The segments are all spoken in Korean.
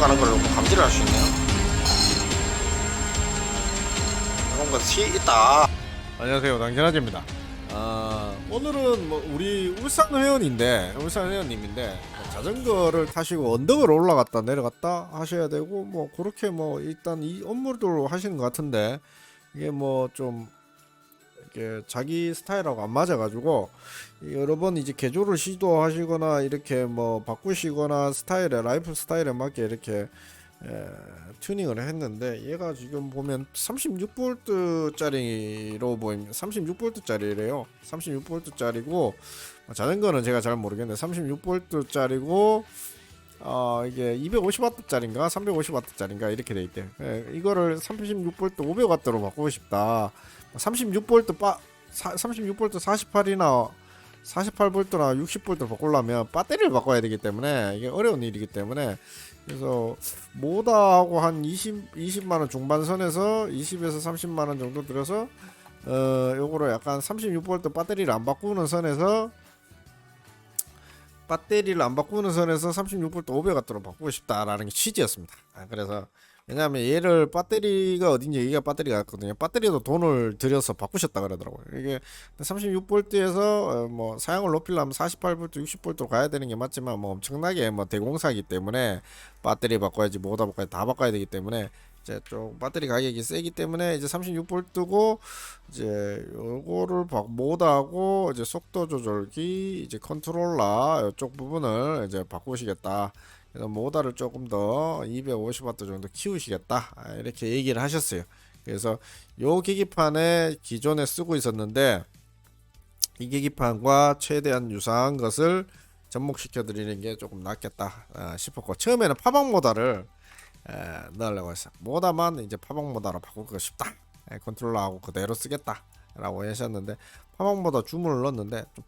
올라가는 걸 감지를 할 수 있네요. 이런 것이 있다. 안녕하세요, 당진아재입니다. 오늘은 뭐 우리 울산 회원님인데 자전거를 타시고 언덕을 올라갔다 내려갔다 하셔야 되고 뭐 그렇게 뭐 일단 이 업무를 하시는 것 같은데 이게 뭐 좀 이렇게 자기 스타일하고 안 맞아가지고 여러 번 이제 개조를 시도하시거나 이렇게 뭐 바꾸시거나 라이프 스타일에 맞게 이렇게 튜닝을 했는데 얘가 지금 보면 36V짜리로 보입니다. 36V짜리래요. 36V짜리고 자전거는 제가 잘 모르겠는데 36V짜리고 이게 250W짜리인가 350W짜리인가 이렇게 돼 있대. 이거를 36V 500W로 바꾸고 싶다. 36V 38이나 48V나 60V 바꾸려면 배터리를 바꿔야 되기 때문에 이게 어려운 일이기 때문에 그래서 모다하고 한 20만원 중반선에서 20에서 30만원 정도 들어서 요거로 약간 36V 배터리를 안 바꾸는 선에서 36V 500W로 바꾸고 싶다라는 게 취지였습니다. 그래서 왜냐하면 얘를 배터리가 어딘지 여기가 배터리가 같거든요. 배터리도 돈을 들여서 바꾸셨다 그러더라고요. 이게 36V에서 뭐 사용을 높이려면 48V, 60V로 가야 되는 게 맞지만 뭐 엄청나게 뭐 대공사이기 때문에 배터리 바꿔야지 모다 바꿔야지 다 바꿔야 되기 때문에 이제 좀 배터리 가격이 세기 때문에 이제 36V고 이제 요거를 모다하고 이제 속도 조절기 이제 컨트롤러 이쪽 부분을 이제 바꾸시겠다. 그래서 모다를 조금 더 250W 정도 키우시겠다 이렇게 얘기를 하셨어요. 그래서 요 계기판에 기존에 쓰고 있었는데 이 계기판과 최대한 유사한 것을 접목시켜 드리는 게 조금 낫겠다 싶었고 처음에는 파방 모다를 넣으려고 했어요. 모다만 이제 파방 모다로 바꾸고 싶다. 컨트롤러하고 그대로 쓰겠다 라고 하셨는데 파방 모다 주문을 넣었는데 좀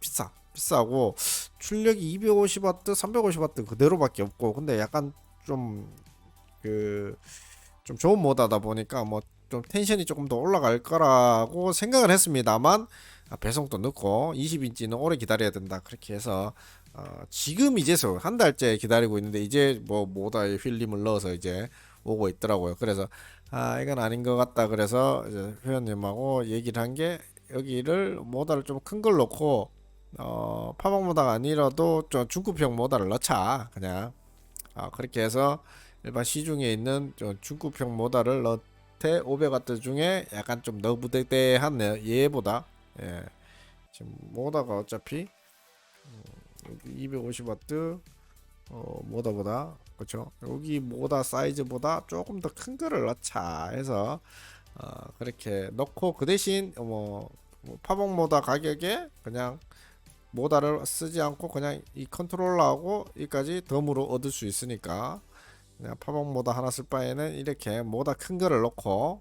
비싸고 출력이 250W 350W 그대로밖에 없고 근데 약간 좀 좀 좋은 모다다 보니까 뭐 좀 텐션이 조금 더 올라갈 거라고 생각을 했습니다만 배송도 늦고 20인치는 오래 기다려야 된다 그렇게 해서 지금 이제서 한 달째 기다리고 있는데 이제 뭐 모다에 휠림을 넣어서 이제 오고 있더라고요. 그래서 이건 아닌 것 같다 그래서 이제 회원님하고 얘기를 한 게 여기를 모다를 좀 큰 걸 넣고 파방 모다가 아니라도 좀 중급형 모다를 넣자 그냥 그렇게 해서 일반 시중에 있는 좀 중급형 모다를 넣되 500W 중에 약간 좀 너부대대한 얘보다 지금 모다가 어차피 250W 모다보다 그렇죠. 여기 모다 사이즈보다 조금 더 큰 거를 넣자 해서 그렇게 넣고 그 대신 뭐 파방 모다 가격에 그냥 모다를 쓰지 않고 그냥 이 컨트롤러하고 이까지 덤으로 얻을 수 있으니까 그냥 파방 모다 하나 쓸 바에는 이렇게 모다 큰 거를 넣고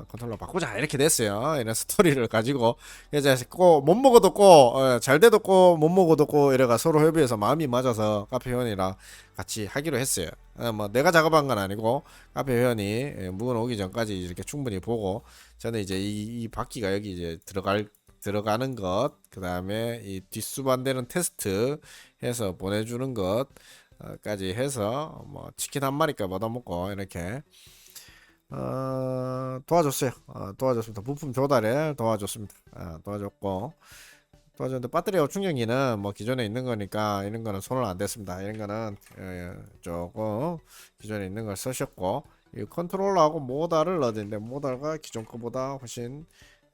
컨트롤러 바꾸자 이렇게 됐어요. 이런 스토리를 가지고 이제 꼭못 먹어도 꼭잘 돼도 꼭 못 먹어도 꼭 이래가 서로 협의해서 마음이 맞아서 카페 회원이랑 같이 하기로 했어요. 뭐 내가 작업한 건 아니고 카페 회원이 문 오기 전까지 이렇게 충분히 보고 저는 이제 이 바퀴가 여기 이제 들어가는 것, 그 다음에 이 뒷수반되는 테스트 해서 보내주는 것까지 해서 뭐 치킨 한 마리까 얻어먹고 이렇게 도와줬어요. 도와줬습니다. 부품 조달에 도와줬습니다. 도와줬는데 배터리와 충전기는 뭐 기존에 있는 거니까 이런 거는 손을 안 댔습니다. 이런 거는 조금 기존에 있는 걸 쓰셨고 이 컨트롤러하고 모달을 넣었는데 모달가 기존 거보다 훨씬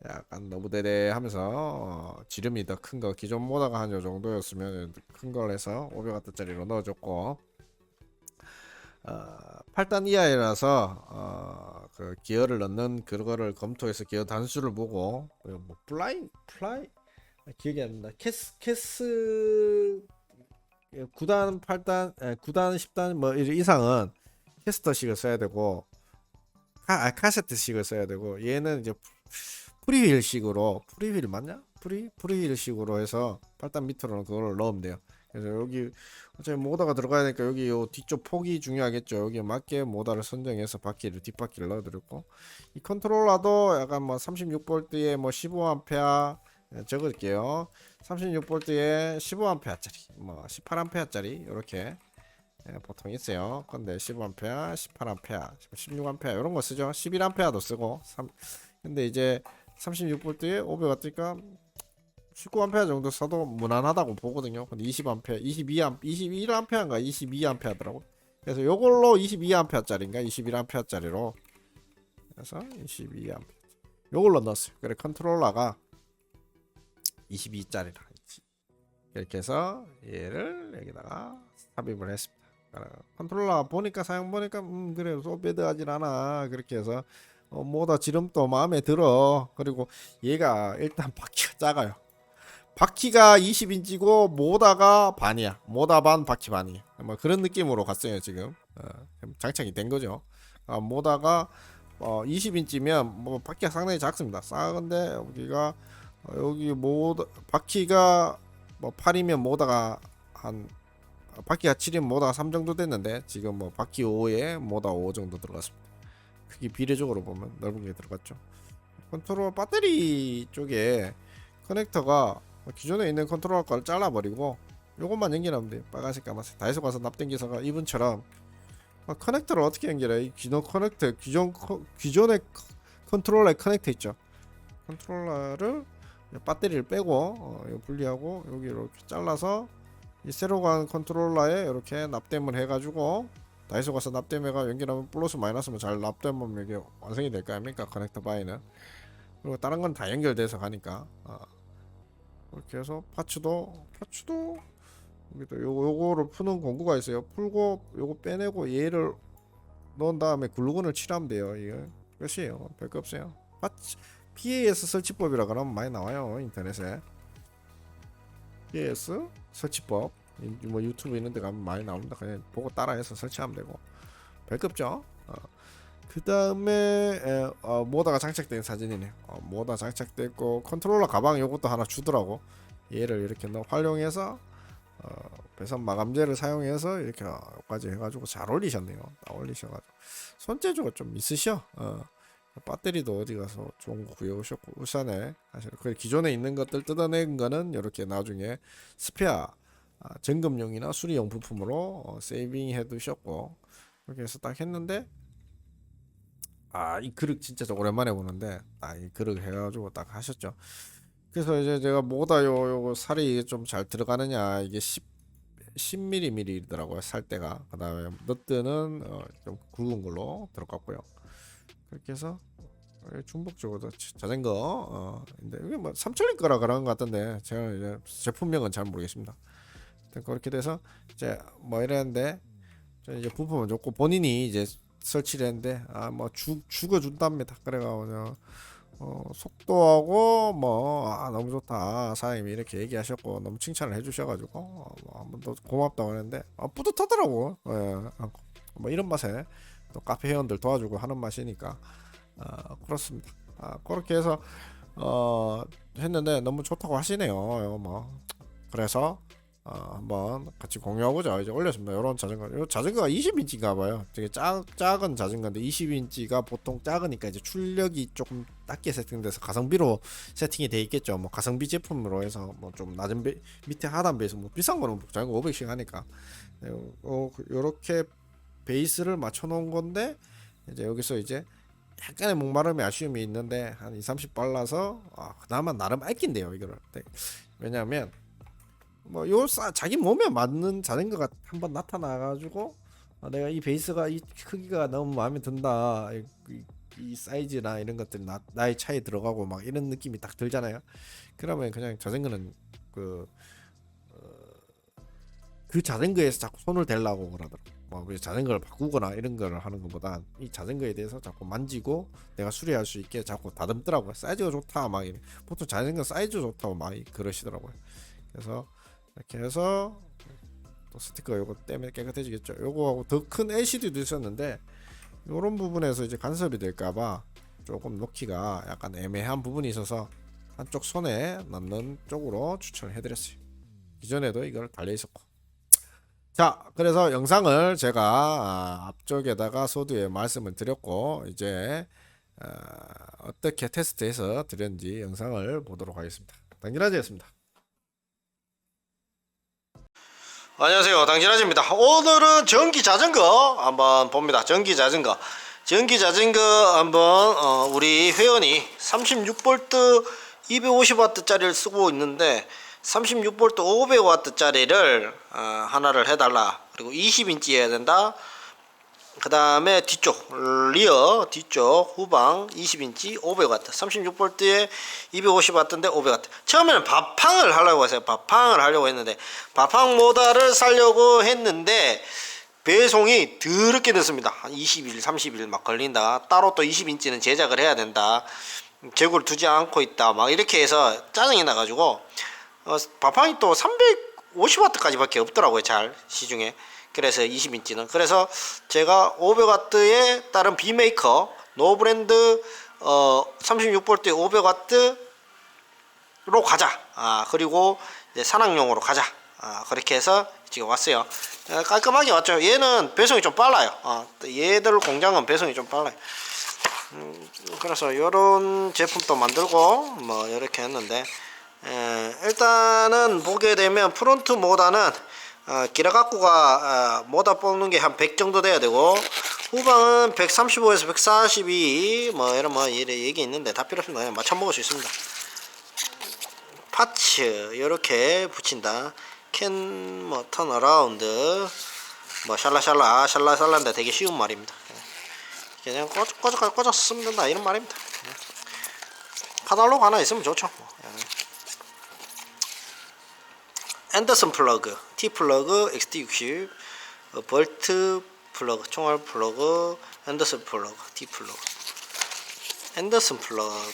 약간 너무대대하면서 지름이 더 큰 거 기존 모다가 한 요 정도였으면 큰 걸 해서 500W짜리로 넣어줬고 8단 이하이라서 그 기어를 넣는 그거를 검토해서 기어 단수를 보고 뭐 플라이 기억이 안 난다. 캐스 9단 8단 9단 10단 뭐 이상은 캐스터식을 써야 되고 카세트식을 써야 되고 얘는 이제 프리휠식으로 프리휠 맞냐? 프리휠식으로 해서 8단 밑으로는 그걸 넣으면 돼요. 그래서 여기 어차피 모다가 들어가야 되니까 여기 요 뒤쪽 폭이 중요하겠죠. 여기에 맞게 모다를 선정해서 뒷바퀴를 넣어드렸고 이 컨트롤러도 약간 뭐 36V에 뭐 15A 적을게요. 36V에 15A짜리 뭐 18A짜리 이렇게 예, 보통 있어요. 근데 15A, 18A, 16A 이런 거 쓰죠. 11A도 쓰고. 근데 이제 36V에 500 뜨니까 19A 정도 써도 무난하다고 보거든요. 근데 20A, 22A, 21A인가 22A더라고. 그래서 요걸로 22A짜리인가 21A짜리로 그래서 22A 요걸로 넣었어요. 그래 컨트롤러가 22짜리라 이렇게 해서 얘를 여기다가 삽입을 했습니다. 컨트롤러 보니까 사용 보니까 그래 소배드하진 않아. 그렇게 해서 뭐다 지름도 마음에 들어. 그리고 얘가 일단 바퀴가 작아요. 바퀴가 20인치고 모다가 반이야. 모다 반 바퀴 반이야. 뭐 그런 느낌으로 갔어요 지금. 장착이 된 거죠. 모다가 20인치면 뭐 바퀴가 상당히 작습니다. 작은데 여기가 여기 모다 바퀴가 뭐 8이면 모다가 한 바퀴가 7이면 모다가 3 정도 됐는데 지금 뭐 바퀴 5에 모다 5 정도 들어갔습니다. 크기 비례적으로 보면 넓은 게 들어갔죠. 컨트롤 배터리 쪽에 커넥터가 기존에 있는 컨트롤러 거를 잘라버리고 요것만 연결하면 돼요. 빨간색 까만색 다이소 가서 납땜기사가 이분처럼 커넥터를 어떻게 연결해? 이 기존 커넥터 기존의 컨트롤러에 커넥터 있죠. 컨트롤러를 배터리를 빼고 분리하고 여기 이렇게 잘라서 이 새로 간 컨트롤러에 이렇게 납땜을 해가지고 다이소 가서 납땜해가 연결하면 플러스 마이너스면 잘 납땜하면 이게 완성이 될 거 아닙니까? 커넥터 바이는. 그리고 다른 건 다 연결돼서 가니까 이렇게 해서 파츠도 여기도 요거를 푸는 공구가 있어요. 풀고 요거 빼내고 얘를 넣은 다음에 글루건을 칠하면 돼요. 이게 끝이에요. 별거 없어요. 파츠 PAS 설치법이라 그러면 많이 나와요 인터넷에. PAS 설치법 뭐 유튜브 있는 데 가면 많이 나옵니다. 그냥 보고 따라해서 설치하면 되고 별거 없죠. 그 다음에 모다가 장착된 사진이네. 모다 장착됐고 컨트롤러 가방 요것도 하나 주더라고. 얘를 이렇게 활용해서 배선 마감재를 사용해서 이렇게 까지 해가지고 잘 올리셨네요. 다 올리셔가지고 손재주가 좀 있으셔. 배터리도 어디 가서 좋은 거 구해오셨고 울산에 사실 그 기존에 있는 것들 뜯어낸 거는 이렇게 나중에 스페어 점검용이나 수리용 부품으로 세이빙 해두셨고 그렇게 해서 딱 했는데 이 그릇 진짜 오랜만에 보는데 이 그릇 해가지고 딱 하셨죠. 그래서 이제 제가 뭐다 요거 살이 좀 잘 들어가느냐 이게 10mm이더라고요 살 때가. 그 다음에 너트는 좀 굵은 걸로 들어갔고요. 그렇게 해서 중복적으로 자전거 근데 이게 뭐 삼천리 거라 그런 것 같던데 제가 이제 제품명은 잘 모르겠습니다. 그렇게 돼서 이제 뭐 이랬는데 이제 부품은 좋고 본인이 이제 설치를 했는데 뭐 죽어준답니다. 그래가지고 속도하고 뭐 너무 좋다 사장님이 이렇게 얘기하셨고 너무 칭찬을 해주셔가지고 뭐 한번 더 고맙다고 했는데 뿌듯하더라고. 뭐 이런 맛에 또 카페 회원들 도와주고 하는 맛이니까 그렇습니다. 그렇게 해서 했는데 너무 좋다고 하시네요. 뭐 그래서 한번 같이 공유하고자 이제 올렸습니다. 이런 자전거, 이 자전거가 20인치인가 봐요. 되게 작은 자전거인데 20인치가 보통 작으니까 이제 출력이 조금 낮게 세팅돼서 가성비로 세팅이 돼 있겠죠. 뭐 가성비 제품으로 해서 뭐 좀 낮은 밑에 하단 베이스 뭐 비싼 거는 자전거 500씩 하니까 요렇게 베이스를 맞춰 놓은 건데 이제 여기서 이제 약간의 목마름이 아쉬움이 있는데 한 2-30 발라서 그나마 나름 알긴데요 이거를. 왜냐하면 뭐 자기 몸에 맞는 자전거가 한번 나타나가지고 내가 이 베이스가 이 크기가 너무 마음에 든다 이 사이즈나 이런 것들이 나의 차에 들어가고 막 이런 느낌이 딱 들잖아요. 그러면 그냥 자전거는 그 자전거에서 자꾸 손을 대려고 그러더라고. 뭐 자전거를 바꾸거나 이런 걸 하는 것보다 이 자전거에 대해서 자꾸 만지고 내가 수리할 수 있게 자꾸 다듬더라고요. 사이즈가 좋다 막 이래. 보통 자전거 사이즈 좋다고 막 그러시더라고요. 그래서 이렇게 해서 또 스티커 요거 때문에 깨끗해지겠죠. 요거하고 더 큰 LCD도 있었는데 요런 부분에서 이제 간섭이 될까봐 조금 놓기가 약간 애매한 부분이 있어서 한쪽 손에 넣는 쪽으로 추천을 해드렸어요. 기존에도 이걸 달려 있었고. 자, 그래서 영상을 제가 앞쪽에다가 소두에 말씀을 드렸고 이제 어떻게 테스트해서 드렸는지 영상을 보도록 하겠습니다. 당진아지였습니다. 안녕하세요, 당진아지입니다. 오늘은 전기 자전거 한번 봅니다. 전기 자전거 한번 우리 회원이 36V 250W 짜리를 쓰고 있는데 36V 500W 짜리를 하나를 해달라. 그리고 20인치여야 된다. 그 다음에 뒤쪽 리어 뒤쪽 후방 20인치 500W 36V에 250W인데 500W. 처음에는 바팡을 하려고 했어요. 바팡을 하려고 했는데 바팡 모달을 사려고 했는데 배송이 더럽게 늦습니다. 한 20일 30일 막 걸린다. 따로 또 20인치는 제작을 해야 된다. 재고를 두지 않고 있다. 막 이렇게 해서 짜증이 나가지고 바팡이 또 350W까지 밖에 없더라고요. 잘 시중에. 그래서 20인치는 그래서 제가 500W에 다른 B메이커 노브랜드 36V 500W로 가자. 그리고 이제 산악용으로 가자. 그렇게 해서 지금 왔어요. 깔끔하게 왔죠. 얘는 배송이 좀 빨라요. 얘들 공장은 배송이 좀 빨라요. 그래서 요런 제품도 만들고 뭐 이렇게 했는데 일단은 보게 되면 프론트 모다는 기라가꾸가 모다 뽑는 게 한 100 정도 돼야 되고 후방은 135에서 142 뭐 이런 뭐 얘기 있는데 다 필요 없습니다. 그냥 맞춰 먹을 수 있습니다. 파츠 이렇게 붙인다. 캔 뭐 턴어라운드 뭐 샬라샬라인데 되게 쉬운 말입니다. 그냥 꽂아서 쓰면 된다 이런 말입니다. 카탈로그 하나 있으면 좋죠. 앤더슨 플러그, T 플러그, XT60, 볼트 플러그, 총알 플러그, 앤더슨 플러그, T 플러그, 앤더슨 플러그.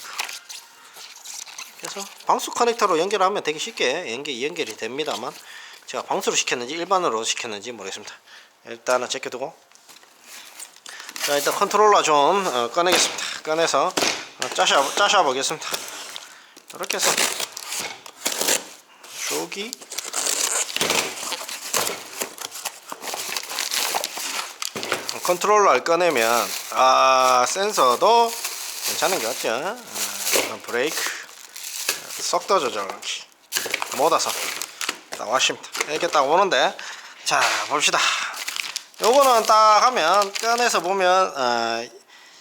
그래서 방수 커넥터로 연결하면 되게 쉽게 연결이 됩니다만 제가 방수로 시켰는지 일반으로 시켰는지 모르겠습니다. 일단은 제껴두고 자 일단 컨트롤러 좀 꺼내겠습니다. 꺼내서 짜셔 보겠습니다. 이렇게 해서 조기 컨트롤러를 꺼내면 센서도 괜찮은 게 같죠. 브레이크 속도 조절기 모다서 딱 왔습니다. 이렇게 딱 오는데 자 봅시다. 요거는 딱 하면 꺼내서 보면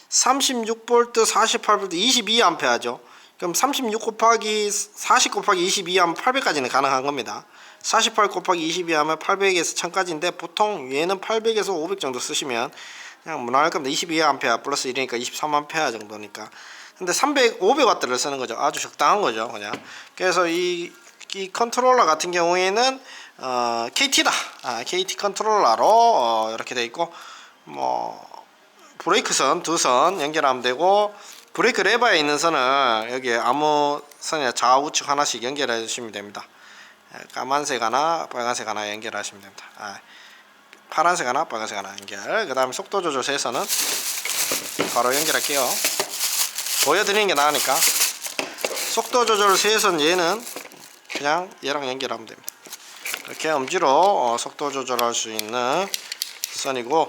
36V 48V 22A죠. 그럼 36 곱하기 40 곱하기 22하면 800까지는 가능한 겁니다. 48 곱하기 22하면 800에서 1000까지인데 보통 얘는 800에서 500 정도 쓰시면 그냥 무난할 겁니다. 22A 플러스 1이니까 23A 정도니까. 근데 500W를 쓰는 거죠. 아주 적당한 거죠. 그냥. 그래서 이 컨트롤러 같은 경우에는 KT다. KT 컨트롤러로 이렇게 돼 있고 뭐 브레이크 선 2선 연결하면 되고 브레이크 레버에 있는 선을 여기 아무 선이나 좌우측 하나씩 연결해 주시면 됩니다. 까만색 하나 빨간색 하나 연결하시면 됩니다. 파란색 하나 빨간색 하나 연결. 그 다음에 속도 조절 세선은 바로 연결할게요. 보여드리는 게 나으니까. 속도 조절 세선 얘는 그냥 얘랑 연결하면 됩니다. 이렇게 엄지로 속도 조절할 수 있는 선이고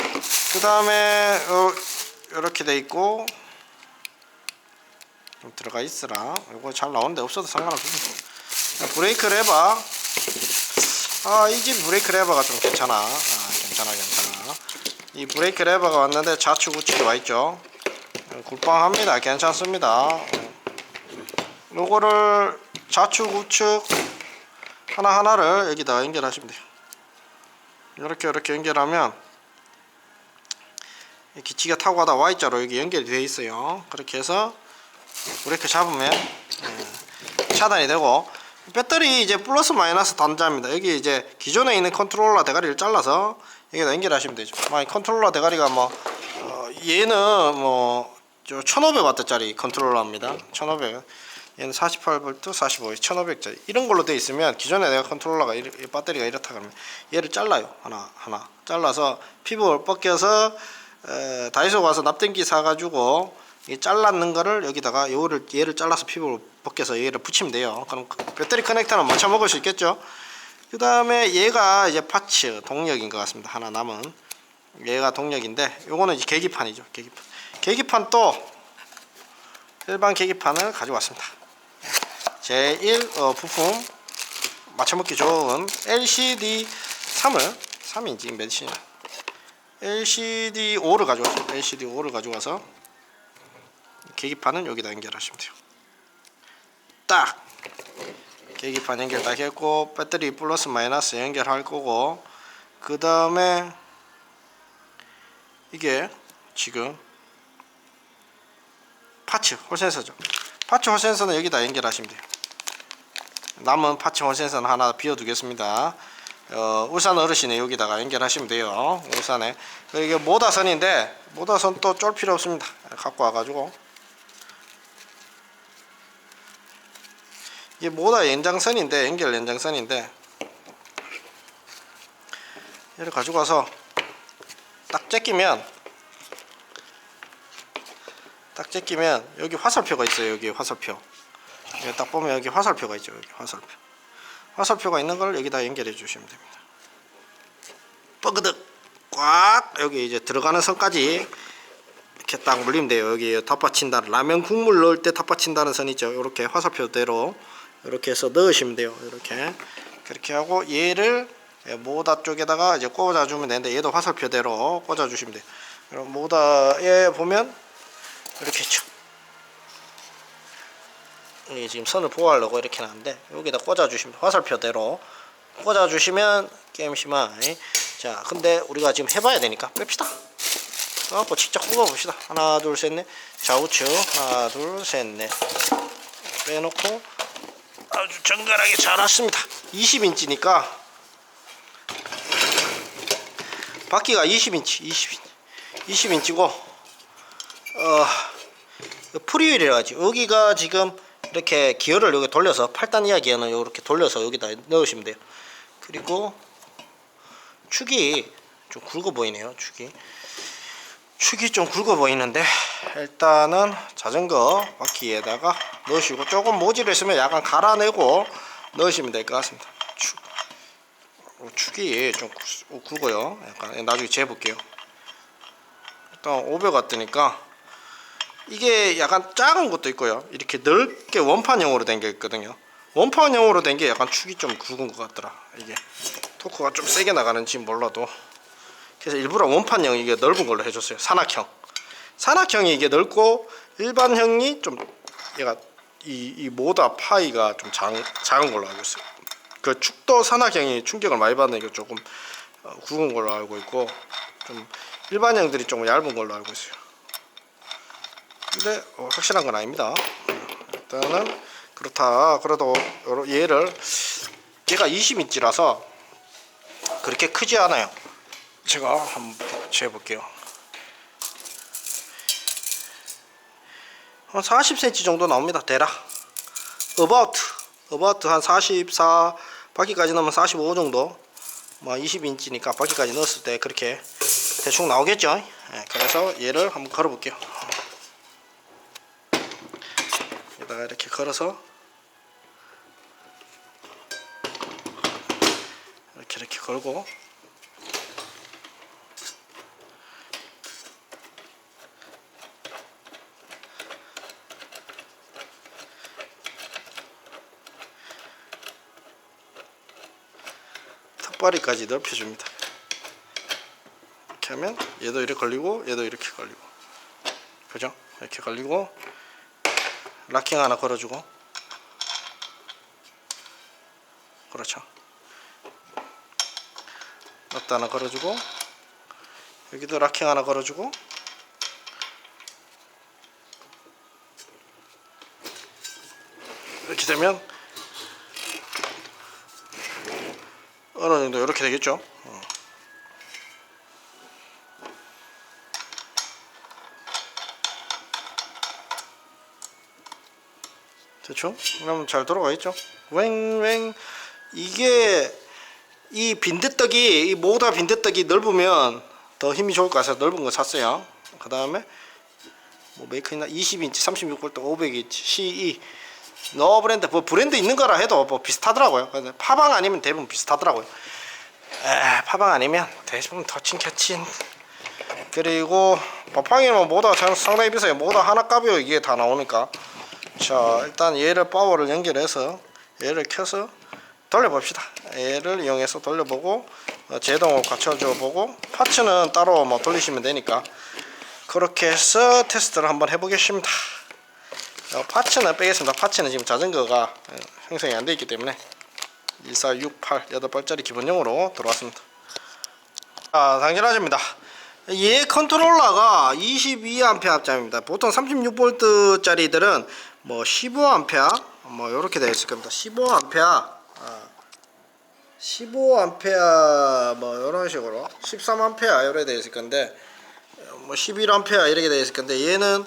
그 다음에 이렇게 돼 있고 좀 들어가 있으라. 이거 잘 나오는데 없어도 상관없습니다. 브레이크 레버 이 집 브레이크 레버가 좀 괜찮아. 괜찮아. 이 브레이크 레버가 왔는데 좌측 우측이 와있죠. 굴빵합니다. 괜찮습니다. 요거를 좌측 우측 하나하나를 여기다 연결하시면 돼요. 이렇게 연결하면 기치가 타고 가다 Y자로 여기 연결이 되어 있어요. 그렇게 해서 브레이크 잡으면 차단이 되고 배터리 이제 플러스 마이너스 단자입니다. 여기 이제 기존에 있는 컨트롤러 대가리를 잘라서 여기다 연결하시면 되죠. 컨트롤러 대가리가 얘는 1500W 짜리 컨트롤러입니다. 1500. 얘는 48V 45V 1500짜리 이런 걸로 되어 있으면 기존에 내가 컨트롤러가 배터리가 이렇다 그러면 얘를 잘라요. 하나 잘라서 피부를 벗겨서 다이소 가서 납땜기 사가지고 이 잘랐는 거를 여기다가 얘를 잘라서 피부를 벗겨서 얘를 붙이면 돼요. 그럼 배터리 커넥터는 맞춰 먹을 수 있겠죠. 그 다음에 얘가 이제 파츠 동력인 것 같습니다. 하나 남은 얘가 동력인데 요거는 이제 계기판이죠. 계기판 또 일반 계기판을 가져왔습니다. 제1 부품 맞춰먹기 좋은 LCD 3인치 몇이냐 LCD5를 가져왔어요. LCD5를 가져와서 계기판은 여기다 연결하시면 돼요. 딱 계기판 연결 딱 했고 배터리 플러스 마이너스 연결할 거고, 그 다음에 이게 지금 파츠 홀센서죠. 파츠 홀센서는 여기다 연결하시면 돼요. 남은 파츠 홀센서는 하나 비워두겠습니다. 울산 어르신이 여기다가 연결하시면 돼요. 울산에. 이게 모다선인데 모다선 또 쫄 필요 없습니다. 갖고 와가지고 이게 모다 연장선인데, 연결 연장선인데 얘를 가지고 와서 딱 제끼면 여기 화살표가 있어요. 여기 화살표. 여기 딱 보면 여기 화살표가 있죠. 여기 화살표가 있는 걸 여기다 연결해 주시면 됩니다. 뻐그득 꽉 여기 이제 들어가는 선까지 이렇게 딱 물리면 돼요. 여기 덧받친다는, 라면 국물 넣을 때 덧받친다는 선 있죠. 이렇게 화살표대로 이렇게 해서 넣으시면 돼요. 이렇게 그렇게 하고 얘를 모다 쪽에다가 이제 꽂아주면 되는데, 얘도 화살표대로 꽂아주시면 돼요. 그럼 모다에 보면 이렇게 있죠. 이게 지금 선을 보호하려고 이렇게 놨는데 여기다 꽂아주시면, 화살표대로 꽂아주시면 게임시만. 자, 근데 우리가 지금 해봐야 되니까 뺍시다. 그래갖고 직접 꼽아봅시다. 하나 둘 셋 넷, 좌우측 하나 둘 셋 넷 빼놓고 아주 정갈하게 잘 왔습니다. 20인치니까 바퀴가 20인치고 프리휠이라 하지. 여기가 지금 이렇게 기어를 여기 돌려서 8단 이하 기어는 이렇게 돌려서 여기다 넣으시면 돼요. 그리고 축이 좀 굵어 보이네요. 축이 좀 굵어 보이는데 일단은 자전거 바퀴에다가 넣으시고, 조금 모질을 있으면 약간 갈아내고 넣으시면 될 것 같습니다. 축이 좀 굵어요. 약간 나중에 재볼게요. 일단 500 뜨니까 이게 약간 작은 것도 있고요. 이렇게 넓게 원판형으로 된 게 있거든요. 원판형으로 된 게 약간 축이 좀 굵은 것 같더라. 이게 토크가 좀 세게 나가는지 몰라도. 그래서 일부러 원판형 이게 넓은 걸로 해줬어요. 산악형이 이게 넓고, 일반형이 좀 얘가 이 모다 파이가 좀 작은 걸로 알고 있어요. 그 축도 산악형이 충격을 많이 받는 게 조금 굵은 걸로 알고 있고, 좀 일반형들이 좀 얇은 걸로 알고 있어요. 근데 확실한 건 아닙니다. 일단은 그렇다. 그래도 얘가 20인치라서 그렇게 크지 않아요. 제가 한번 재볼게요. 한 40cm 정도 나옵니다. 대략 about 한 44, 바퀴까지 넣으면 45 정도, 뭐 20인치니까 바퀴까지 넣었을 때 그렇게 대충 나오겠죠. 그래서 얘를 한번 걸어 볼게요. 여기다가 이렇게 걸어서 이렇게 걸고, 턱바리까지 넓혀줍니다. 이렇게 하면 얘도 이렇게 걸리고 얘도 이렇게 걸리고, 그죠? 이렇게 걸리고 락킹 하나 걸어주고, 그렇죠. 넛 하나 걸어주고, 여기도 락킹 하나 걸어주고, 이렇게 되면 어느 정도 이렇게 되겠죠. 됐죠? 그러면 잘 돌아가겠죠. 웽웽. 이게 이 빈대떡이, 이 모다 빈대떡이 넓으면 더 힘이 좋을 것 같아서 넓은 거 샀어요. 그 다음에 뭐 메이커나 20인치 36V 500인치 CE 노 브랜드, 뭐 브랜드 있는 거라 해도 뭐 비슷하더라고요. 파방 아니면 대부분 비슷하더라고요. 파방 아니면 대부분 터친 캐친. 그리고 파방이면 모다 상당히 비싸요. 모다 하나 값이요 이게 다 나오니까. 자, 일단 얘를 파워를 연결해서 얘를 켜서 돌려봅시다. 얘를 이용해서 돌려보고, 제동을 갖춰줘 보고 파츠는 따로 뭐 돌리시면 되니까 그렇게 해서 테스트를 한번 해보겠습니다. 파츠는 빼겠습니다. 파츠는 지금 자전거가 형성이 안 되어 있기 때문에 1468 8발짜리 기본용으로 들어왔습니다. 자, 당연하십니다. 얘 컨트롤러가 22A 합장입니다. 보통 36V짜리들은 뭐 15A 뭐 이렇게 되어 있을 겁니다. 15A 뭐 이런 식으로 13A 이렇게 되어 있을 건데 뭐 11A 이렇게 되어 있을 건데 얘는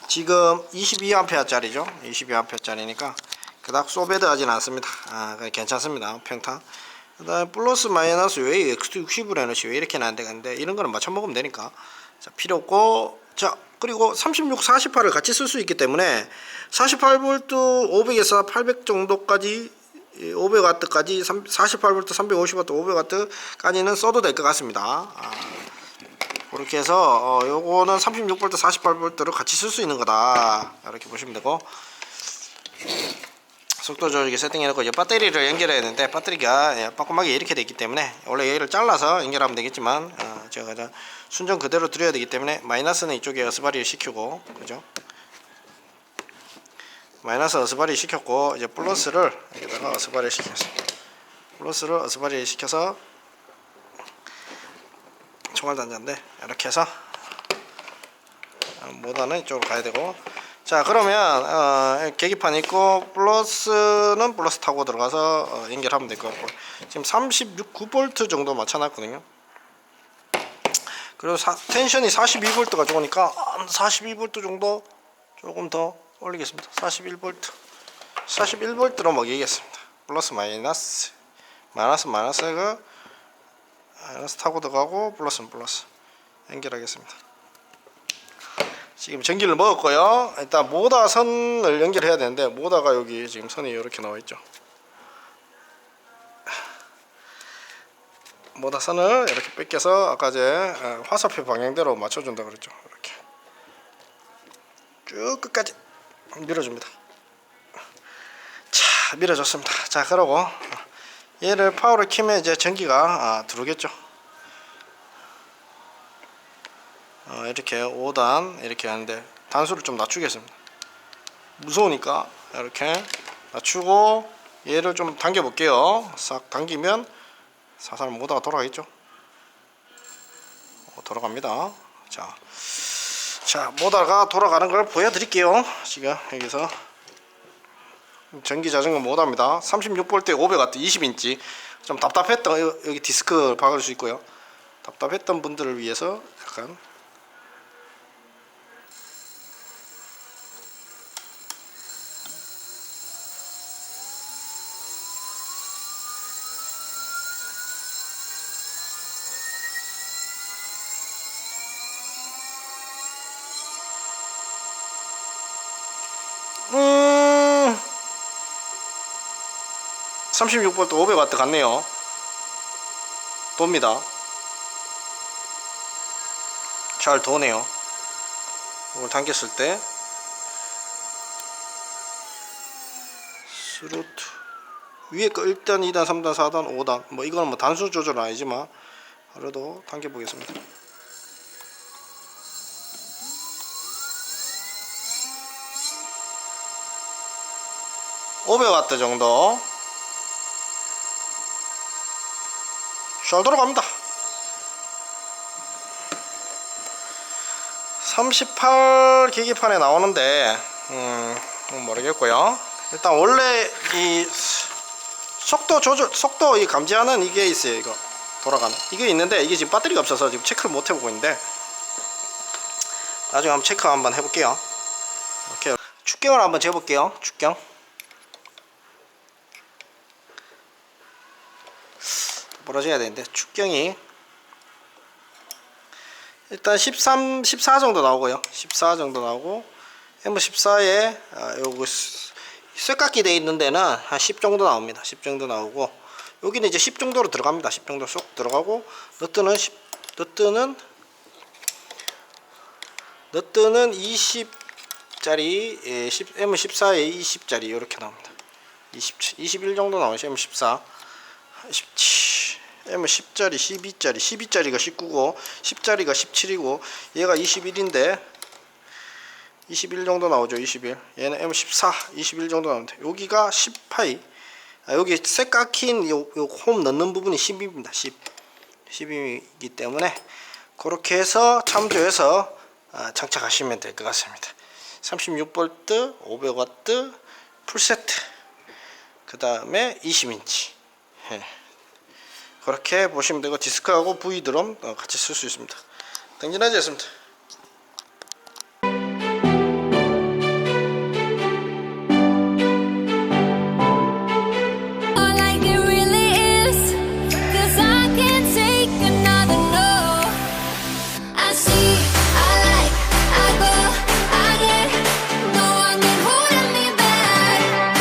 지금 22A짜리죠. 22A짜리니까 그닥 소배드하진 않습니다. 괜찮습니다. 평탄. 그다음에 플러스 마이너스 왜 X60을 해놓지 왜 이렇게 나는데 근데 이런 거는 맞춰 먹으면 되니까 자 필요 없고 자 그리고 36, 48을 같이 쓸 수 있기 때문에 48V 500에서 800 정도까지 500W까지 48V 350W 500W까지는 써도 될 것 같습니다. 그렇게 해서 요거는 36V 48V를 같이 쓸 수 있는 거다 이렇게 보시면 되고 속도 조절기 세팅해놓고 이제 배터리를 연결해야 되는데 배터리가 빠꼼하게 이렇게 되어 있기 때문에 원래 얘를 잘라서 연결하면 되겠지만 제가 순정 그대로 드려야 되기 때문에 마이너스는 이쪽에 어스바리를 시키고 그죠? 마이너스 어스바리 시켰고 이제 플러스를 여기다가 어스바리를 시켰어요. 플러스를 어스바리를 시켜서 총알단자인데 이렇게 해서 모단은 이쪽으로 가야 되고 자 그러면 계기판 있고 플러스는 플러스 타고 들어가서 연결하면 될 것 같고 지금 36V 정도 맞춰놨거든요. 그리고 텐션이 42V가 좋으니까 42V 정도 조금 더 올리겠습니다. 41V로 먹이겠습니다. 플러스 마이너스 마이너스가 마이너스 타고 들어가고 플러스는 플러스 연결하겠습니다. 지금 전기를 먹었고요. 일단 모다 선을 연결해야 되는데 모다가 여기 지금 선이 이렇게 나와 있죠. 모다 선을 이렇게 뺏겨서 아까 제 화살표 방향대로 맞춰준다 그랬죠. 이렇게 쭉 끝까지 밀어줍니다. 자 밀어줬습니다. 자 그러고 얘를 파워를 키면 이제 전기가 들어오겠죠. 이렇게 5단 이렇게 하는데 단수를 좀 낮추겠습니다. 무서우니까 이렇게 낮추고 얘를 좀 당겨 볼게요. 싹 당기면 사살 모다가 돌아가겠죠. 돌아갑니다. 자 모다가 돌아가는 걸 보여드릴게요. 지금 여기서 전기 자전거 모다입니다. 36V 500W 20인치 좀 답답했던 여기 디스크 박을 수 있고요. 답답했던 분들을 위해서 약간 음 36V 500W 같네요. 돕니다. 잘 도네요. 이걸 당겼을 때 스루트 위에 거 1단, 2단, 3단, 4단, 5단 뭐 이거는 뭐 단수 조절은 아니지만 그래도 당겨 보겠습니다. 500W 정도 잘 돌아갑니다. 38 계기판에 나오는데 모르겠고요. 일단 원래 이 속도 조절, 속도 이 감지하는 이게 있어요. 이거 돌아가는 이게 있는데 이게 지금 배터리가 없어서 지금 체크를 못 해보고 있는데 나중에 한번 체크 한번 해볼게요. 이렇게 축경을 한번 재볼게요. 축경 부러져야 되는데 축경이 일단 13, 14 정도 나오고요. 14 정도 나오고 M14에 요거 쇠깎이 되어 있는 데는 한 10 정도 나옵니다. 10 정도 나오고 여기는 이제 10 정도로 들어갑니다. 10 정도 쏙 들어가고 너트는 20짜리 M14에 20짜리 이렇게 나옵니다. 21 정도 나오죠. M14 17 M은 10짜리, 12짜리, 12짜리가 19고 10짜리가 17이고 얘가 21인데 21 정도 나오죠. 21. 얘는 M 14, 21 정도 나오는데 여기가 10파이. 여기 색 깎인 요 홈 넣는 부분이 10입니다. 10이기 때문에 그렇게 해서 참조해서 장착하시면 될 것 같습니다. 36V, 500W 풀세트. 그 다음에 20인치. 그렇게 보시면 되고 디스크하고 V 드럼 같이 쓸 수 있습니다. 당진하지 않습니다.